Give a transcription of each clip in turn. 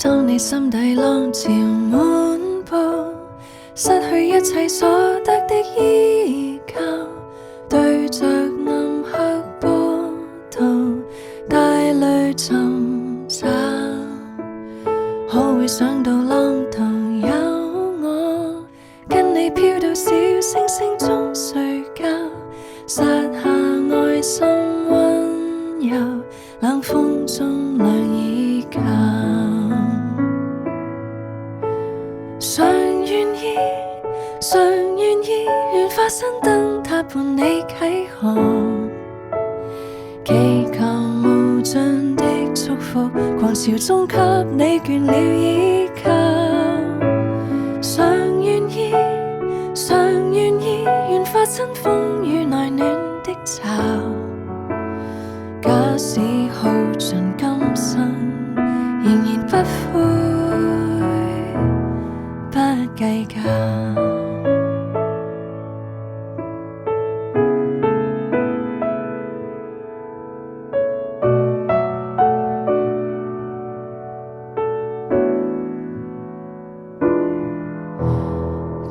當你心底浪潮滿布，失去一切所得的依靠，對着暗黑波濤帶淚尋找，可會想到浪途有我，跟你飄到小星星中睡覺，撒下愛心溫柔，冷風中亮依靠。常願意，常願意，願化身燈塔伴你啟航，祈求無盡的祝福，狂潮中給你倦了依靠。常願意，常願意，願化身風雨內暖的巢，假使耗盡今生，仍然不悔，不計較。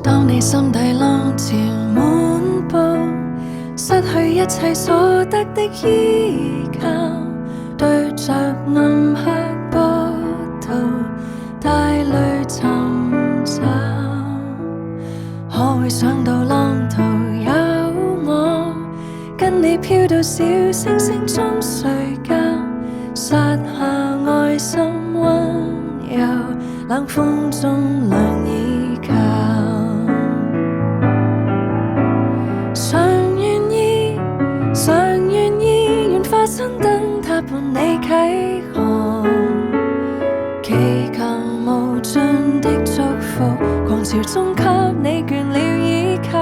當你心底浪潮滿布，失去一切所得的依靠，對着暗黑波濤帶淚尋找，可會想到浪途有我，跟你飄到小星星中睡覺，撒下愛心溫柔，冷風中亮依靠。常願意，常願意，願化身燈塔伴你啟航，祈求無盡的祝福，狂潮中給你倦了依靠。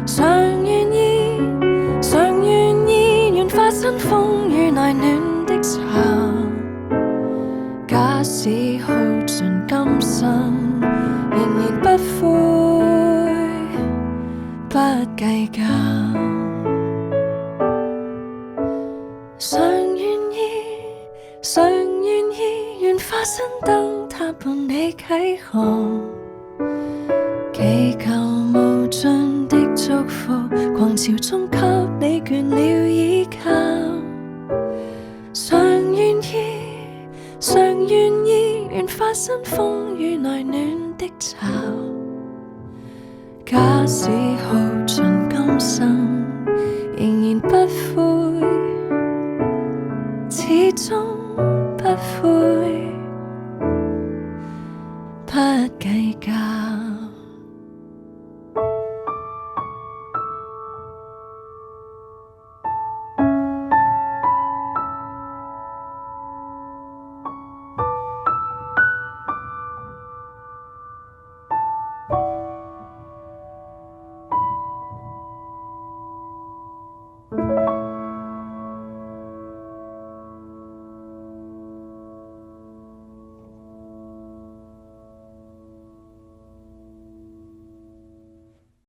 常願意，常願意，願化身風雨內暖的巢，假使耗盡今生，仍然不悔，不計較。常願意，常願意，願化身燈塔伴你啟航，祈求無盡的祝福，狂潮中給你倦了依靠。常願意，常願意，願化身風雨內暖的巢，假使耗盡今生，仍然不悔，始終不悔。